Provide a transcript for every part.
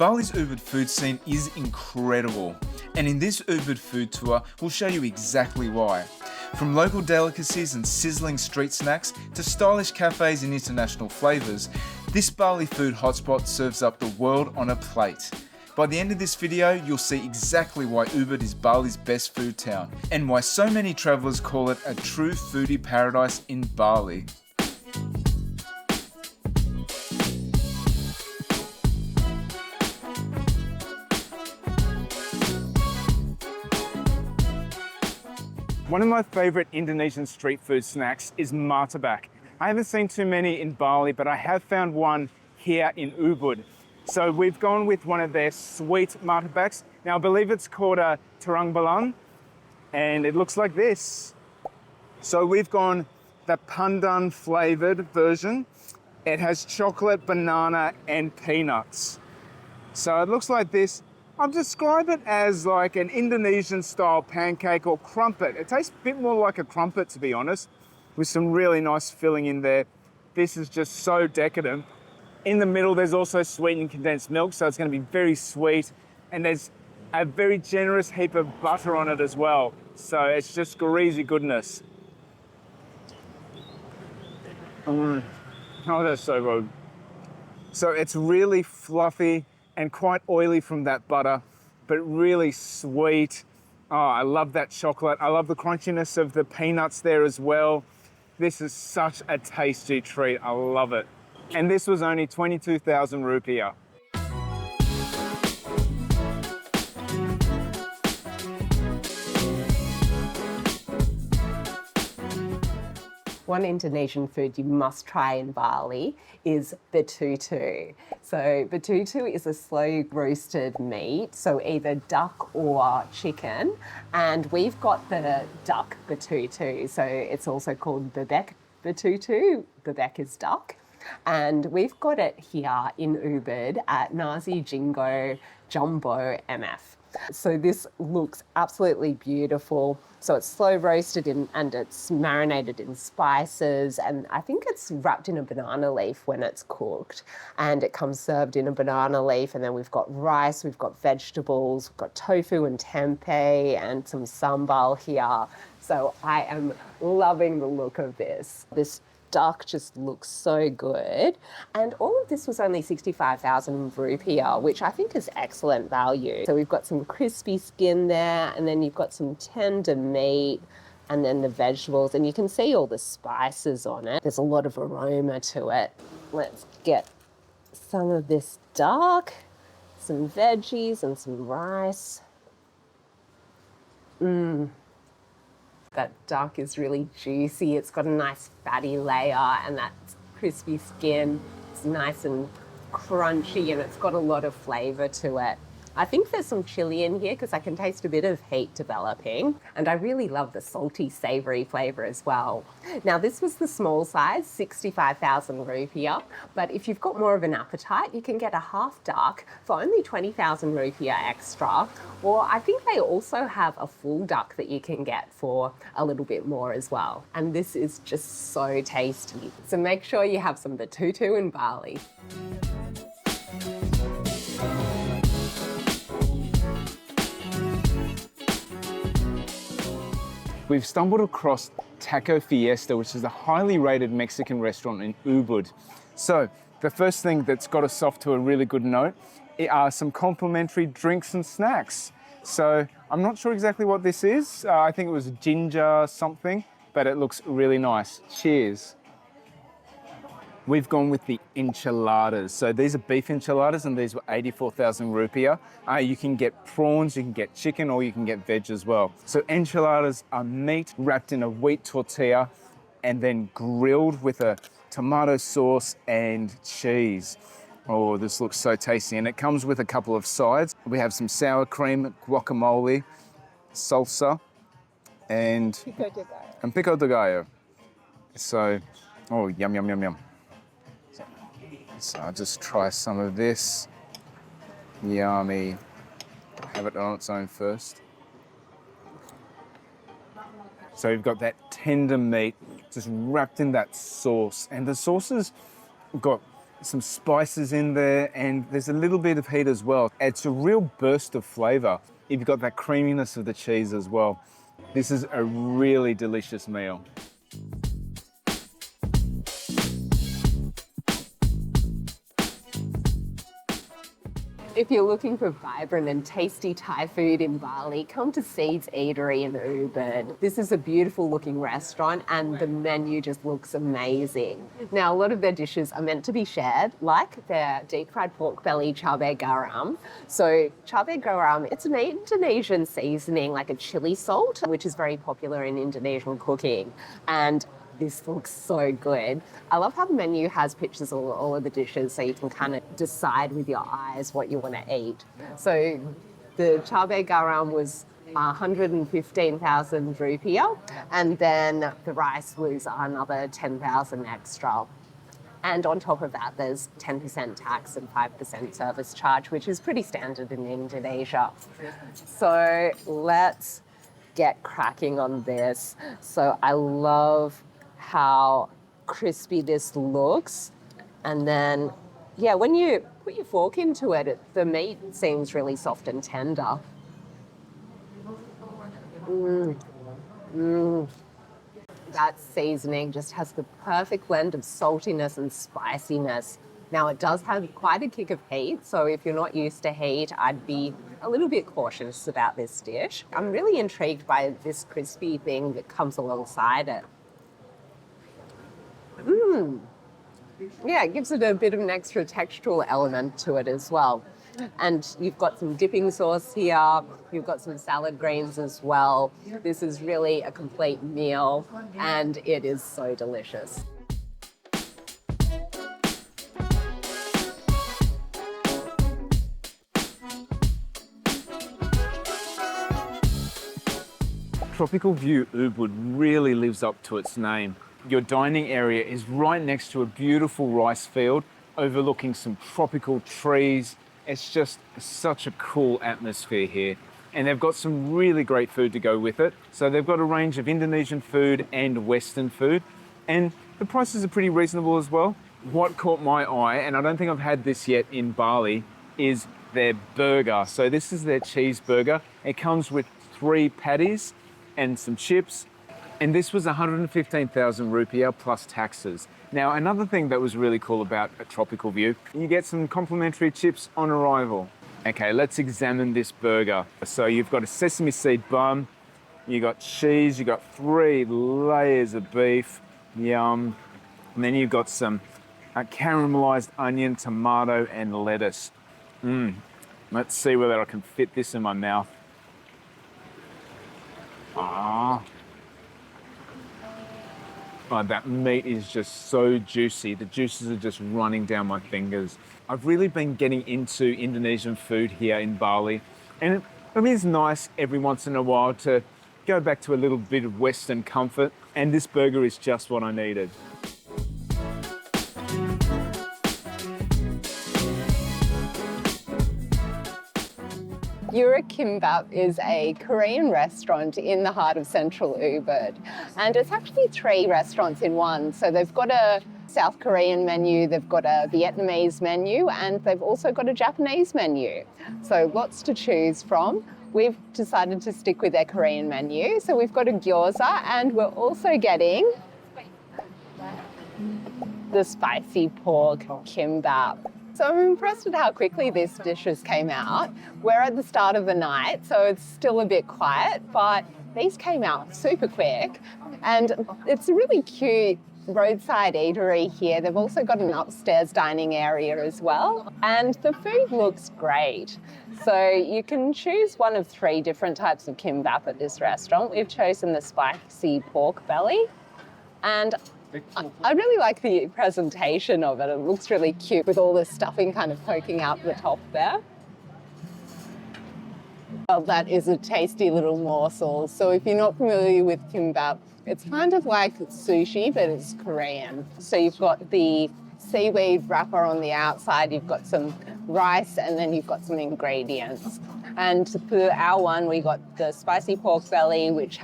Bali's Ubud food scene is incredible, and in this Ubud food tour, we'll show you exactly why. From local delicacies and sizzling street snacks to stylish cafes and international flavours, this Bali food hotspot serves up the world on a plate. By the end of this video, you'll see exactly why Ubud is Bali's best food town, and why so many travellers call it a true foodie paradise in Bali. One of my favourite Indonesian street food snacks is martabak. I haven't seen too many in Bali, but I have found one here in Ubud. So we've gone with one of their sweet martabaks. Now I believe it's called a Terang Bulan, and it looks like this. So we've gone the pandan flavoured version. It has chocolate, banana and peanuts. So it looks like this. I'll describe it as like an Indonesian style pancake or crumpet. It tastes a bit more like a crumpet, to be honest, with some really nice filling in there. This is just so decadent. In the middle, there's also sweetened condensed milk, so it's going to be very sweet. And there's a very generous heap of butter on it as well. So it's just greasy goodness. Oh, that's so good. So it's really fluffy and quite oily from that butter, but really sweet. Oh, I love that chocolate. I love the crunchiness of the peanuts there as well. This is such a tasty treat. I love it. And this was only 22,000 rupiah. One Indonesian food you must try in Bali is Betutu. So Betutu is a slow roasted meat, so either duck or chicken. And we've got the duck Betutu, so it's also called Bebek Betutu. Bebek is duck. And we've got it here in Ubud at Nasi, Jinggo, Jumbo, MF. So this looks absolutely beautiful. So it's slow roasted and it's marinated in spices, and I think it's wrapped in a banana leaf when it's cooked, and it comes served in a banana leaf. And then we've got rice, we've got vegetables, we've got tofu and tempeh and some sambal here. So I am loving the look of this. This duck just looks so good. And all of this was only 65,000 rupiah, which I think is excellent value. So we've got some crispy skin there, and then you've got some tender meat, and then the vegetables, and you can see all the spices on it. There's a lot of aroma to it. Let's get some of this duck, some veggies and some rice. That duck is really juicy. It's got a nice fatty layer and that crispy skin. It's nice and crunchy, and it's got a lot of flavour to it. I think there's some chilli in here because I can taste a bit of heat developing, and I really love the salty, savoury flavour as well. Now this was the small size, 65,000 rupiah, but if you've got more of an appetite, you can get a half duck for only 20,000 rupiah extra, or I think they also have a full duck that you can get for a little bit more as well. And this is just so tasty. So make sure you have some Betutu in Bali. We've stumbled across Taco Fiesta, which is a highly rated Mexican restaurant in Ubud. So the first thing that's got us off to a really good note are some complimentary drinks and snacks. So I'm not sure exactly what this is. I think it was ginger something, but it looks really nice. Cheers. We've gone with the enchiladas. So these are beef enchiladas, and these were 84,000 rupiah. You can get prawns, you can get chicken, or you can get veg as well. So enchiladas are meat wrapped in a wheat tortilla and then grilled with a tomato sauce and cheese. Oh, this looks so tasty. And it comes with a couple of sides. We have some sour cream, guacamole, salsa, and pico de gallo. So, oh, yum, yum, yum, yum. So I'll just try some of this. Yummy. Have it on its own first. So you've got that tender meat just wrapped in that sauce. And the sauce has got some spices in there, and there's a little bit of heat as well. It's a real burst of flavour. You've got that creaminess of the cheese as well. This is a really delicious meal. If you're looking for vibrant and tasty Thai food in Bali, come to Seed's Eatery in Ubud. This is a beautiful looking restaurant and the menu just looks amazing. Now, a lot of their dishes are meant to be shared, like their deep fried pork belly Cabe Garam. So Cabe Garam, it's an Indonesian seasoning, like a chili salt, which is very popular in Indonesian cooking. And this looks so good. I love how the menu has pictures of all of the dishes so you can kind of decide with your eyes what you want to eat. So the Cabe Garam was 115,000 rupiah, and then the rice was another 10,000 extra. And on top of that, there's 10% tax and 5% service charge, which is pretty standard in Indonesia. So let's get cracking on this. So I love how crispy this looks. And then, yeah, when you put your fork into it, the meat seems really soft and tender. That seasoning just has the perfect blend of saltiness and spiciness. Now, it does have quite a kick of heat, so if you're not used to heat, I'd be a little bit cautious about this dish. I'm really intrigued by this crispy thing that comes alongside it. Yeah, it gives it a bit of an extra textural element to it as well. And you've got some dipping sauce here, you've got some salad greens as well. This is really a complete meal and it is so delicious. Tropical View Ubud really lives up to its name. Your dining area is right next to a beautiful rice field overlooking some tropical trees. It's just such a cool atmosphere here. And they've got some really great food to go with it. So they've got a range of Indonesian food and Western food. And the prices are pretty reasonable as well. What caught my eye, and I don't think I've had this yet in Bali, is their burger. So this is their cheeseburger. It comes with 3 patties and some chips. And this was 115,000 rupiah plus taxes. Now, another thing that was really cool about a Tropical View, you get some complimentary chips on arrival. Okay, let's examine this burger. So you've got a sesame seed bun, you got cheese, you got 3 layers of beef, yum. And then you've got some caramelized onion, tomato, and lettuce. Let's see whether I can fit this in my mouth. Oh, that meat is just so juicy. The juices are just running down my fingers. I've really been getting into Indonesian food here in Bali, and it is nice every once in a while to go back to a little bit of Western comfort, and this burger is just what I needed. Yoora Kimbap is a Korean restaurant in the heart of central Ubud. And it's actually 3 restaurants in one. So they've got a South Korean menu, they've got a Vietnamese menu, and they've also got a Japanese menu. So lots to choose from. We've decided to stick with their Korean menu. So we've got a Gyoza, and we're also getting the spicy pork kimbap. So I'm impressed at how quickly these dishes came out. We're at the start of the night, so it's still a bit quiet, but these came out super quick. And it's a really cute roadside eatery here. They've also got an upstairs dining area as well. And the food looks great. So you can choose one of 3 different types of kimbap at this restaurant. We've chosen the spicy pork belly. And I really like the presentation of it. It looks really cute with all the stuffing kind of poking out the top there. Well, that is a tasty little morsel. So if you're not familiar with kimbap, it's kind of like sushi, but it's Korean. So you've got the seaweed wrapper on the outside, you've got some rice, and then you've got some ingredients. And for our one, we got the spicy pork belly, which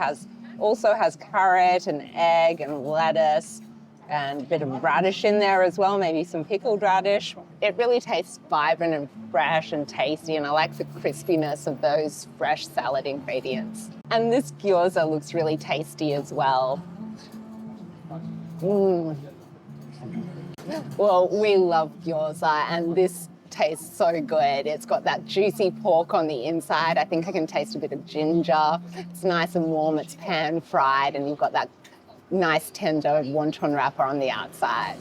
also has carrot and egg and lettuce. and a bit of radish in there as well, maybe some pickled radish. It really tastes vibrant and fresh and tasty, and I like the crispiness of those fresh salad ingredients. And this gyoza looks really tasty as well. Well, we love gyoza, and this tastes so good. It's got that juicy pork on the inside. I think I can taste a bit of ginger. It's nice and warm, it's pan fried, and you've got that nice tender wonton wrapper on the outside.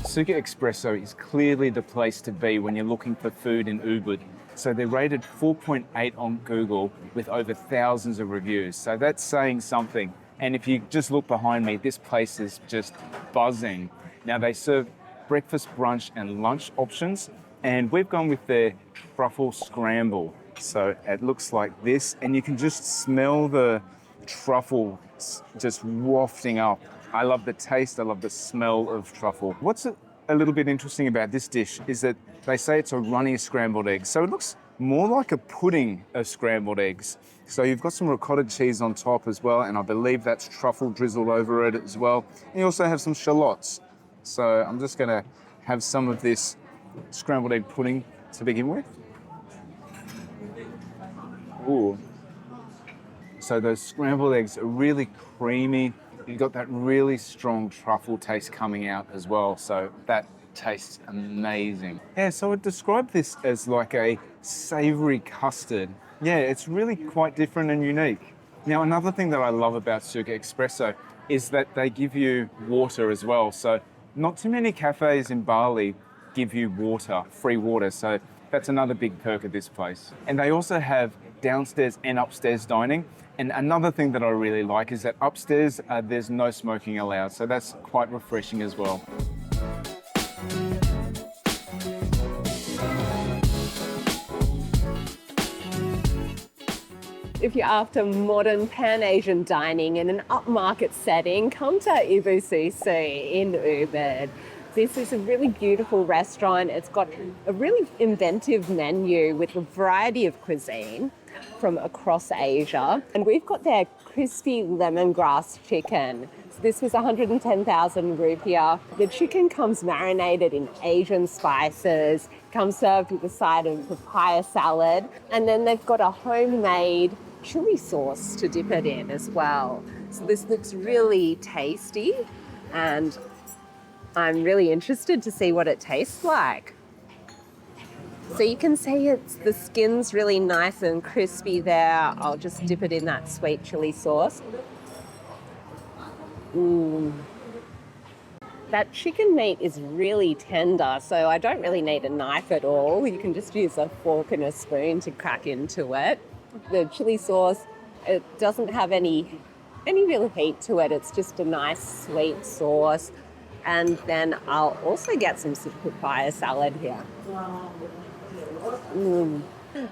Suka Espresso is clearly the place to be when you're looking for food in Ubud. So they're rated 4.8 on Google with over thousands of reviews. So that's saying something. And if you just look behind me, this place is just buzzing. Now they serve breakfast, brunch and lunch options. And we've gone with their Truffle Scramble. So it looks like this, and you can just smell the truffle just wafting up. I love the taste, I love the smell of truffle. What's a little bit interesting about this dish is that they say it's a runny scrambled egg. So it looks more like a pudding of scrambled eggs. So you've got some ricotta cheese on top as well, and I believe that's truffle drizzled over it as well. And you also have some shallots. So I'm just gonna have some of this scrambled egg pudding to begin with. Ooh. So those scrambled eggs are really creamy. You've got that really strong truffle taste coming out as well. So that tastes amazing. Yeah, so I'd describe this as like a savory custard. Yeah, it's really quite different and unique. Now, another thing that I love about Suka Espresso is that they give you water as well. So not too many cafes in Bali give you water, free water. So that's another big perk of this place. And they also have downstairs and upstairs dining. And another thing that I really like is that upstairs, there's no smoking allowed. So that's quite refreshing as well. If you're after modern Pan-Asian dining in an upmarket setting, come to Ibu Susu in Ubud. This is a really beautiful restaurant. It's got a really inventive menu with a variety of cuisine from across Asia. And we've got their crispy lemongrass chicken. So this was 110,000 rupiah. The chicken comes marinated in Asian spices, comes served with a side of papaya salad, and then they've got a homemade chili sauce to dip it in as well. So this looks really tasty, and I'm really interested to see what it tastes like. So you can see the skin's really nice and crispy there. I'll just dip it in that sweet chili sauce. That chicken meat is really tender, so I don't really need a knife at all. You can just use a fork and a spoon to crack into it. The chili sauce, it doesn't have any real heat to it. It's just a nice sweet sauce. And then I'll also get some papaya salad here.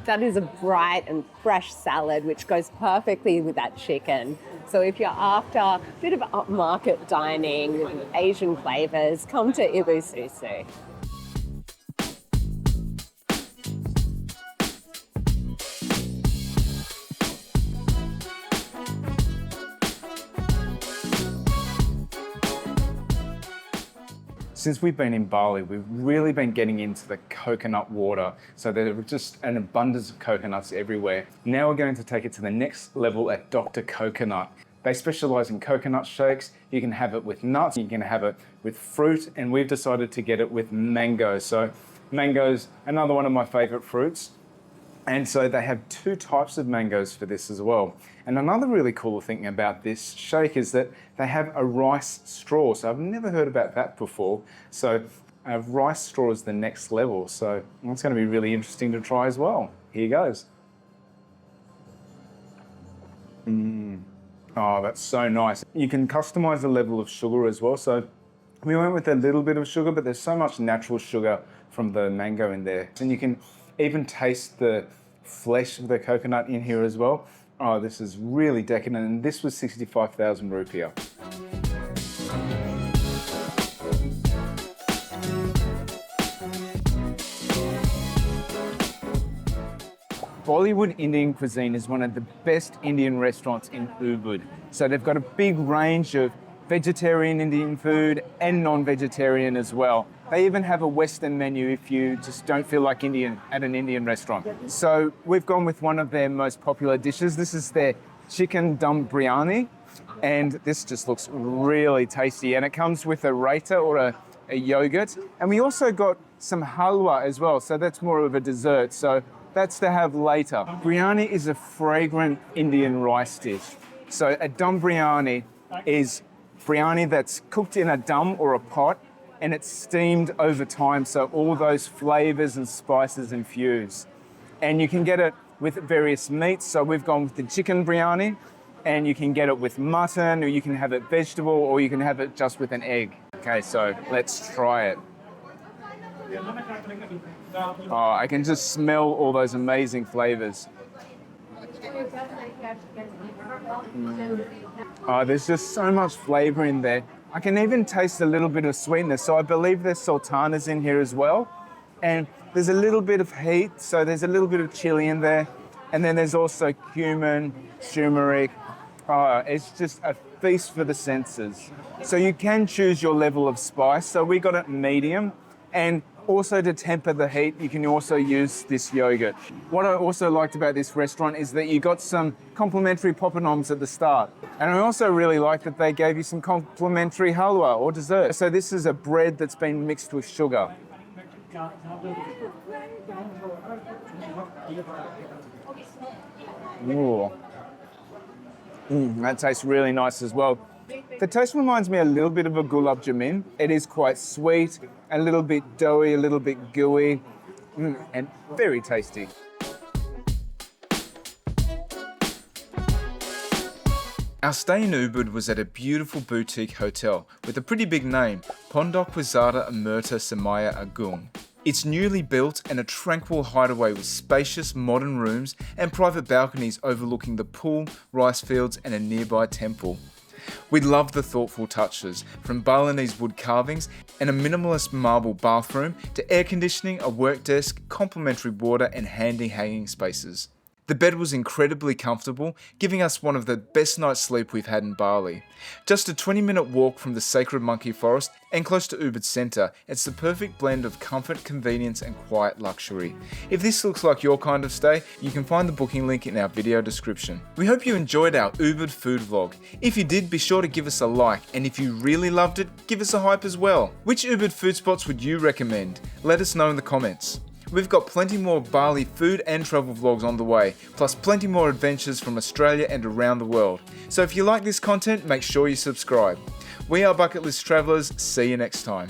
That is a bright and fresh salad, which goes perfectly with that chicken. So if you're after a bit of upmarket dining with Asian flavours, come to Ibu Susu. Since we've been in Bali, we've really been getting into the coconut water. So there's just an abundance of coconuts everywhere. Now we're going to take it to the next level at Dr. Coconut. They specialize in coconut shakes. You can have it with nuts, you can have it with fruit, and we've decided to get it with mango. So mango's another one of my favorite fruits. And so they have two types of mangoes for this as well. And another really cool thing about this shake is that they have a rice straw. So I've never heard about that before. So a rice straw is the next level. So it's going to be really interesting to try as well. Here goes. Oh, that's so nice. You can customize the level of sugar as well. So we went with a little bit of sugar, but there's so much natural sugar from the mango in there. And you can even taste the flesh of the coconut in here as well. Oh, this is really decadent, and this was 65,000 rupiah. Bollywood Indian cuisine is one of the best Indian restaurants in Ubud. So they've got a big range of vegetarian Indian food and non-vegetarian as well. They even have a Western menu if you just don't feel like Indian at an Indian restaurant. So we've gone with one of their most popular dishes. This is their chicken dum biryani, and this just looks really tasty. And it comes with a raita or a yogurt. And we also got some halwa as well, so that's more of a dessert. So that's to have later. Biryani is a fragrant Indian rice dish. So a dum biryani is biryani that's cooked in a dum or a pot, and it's steamed over time, so all those flavors and spices infuse. And you can get it with various meats. So we've gone with the chicken biryani, and you can get it with mutton, or you can have it vegetable, or you can have it just with an egg. Okay, so let's try it. Oh, I can just smell all those amazing flavors. Oh, there's just so much flavor in there. I can even taste a little bit of sweetness. So I believe there's sultanas in here as well. And there's a little bit of heat, so there's a little bit of chili in there. And then there's also cumin, turmeric. Oh, it's just a feast for the senses. So you can choose your level of spice. So we got it medium, and also to temper the heat, you can also use this yogurt. What I also liked about this restaurant is that you got some complimentary poppadoms at the start. And I also really liked that they gave you some complimentary halwa or dessert. So this is a bread that's been mixed with sugar. Ooh. That tastes really nice as well. The taste reminds me a little bit of a gulab jamun. It is quite sweet, a little bit doughy, a little bit gooey, and very tasty. Our stay in Ubud was at a beautiful boutique hotel with a pretty big name, Pondok Wisata Amerta Semaya Agung. It's newly built and a tranquil hideaway with spacious modern rooms and private balconies overlooking the pool, rice fields and a nearby temple. We love the thoughtful touches, from Balinese wood carvings and a minimalist marble bathroom to air conditioning, a work desk, complimentary water and handy hanging spaces. The bed was incredibly comfortable, giving us one of the best night's sleep we've had in Bali. Just a 20-minute walk from the sacred monkey forest and close to Ubud Centre, it's the perfect blend of comfort, convenience and quiet luxury. If this looks like your kind of stay, you can find the booking link in our video description. We hope you enjoyed our Ubud food vlog. If you did, be sure to give us a like, and if you really loved it, give us a hype as well. Which Ubud food spots would you recommend? Let us know in the comments. We've got plenty more Bali food and travel vlogs on the way, plus plenty more adventures from Australia and around the world. So if you like this content, make sure you subscribe. We are Bucket List Travellers, see you next time.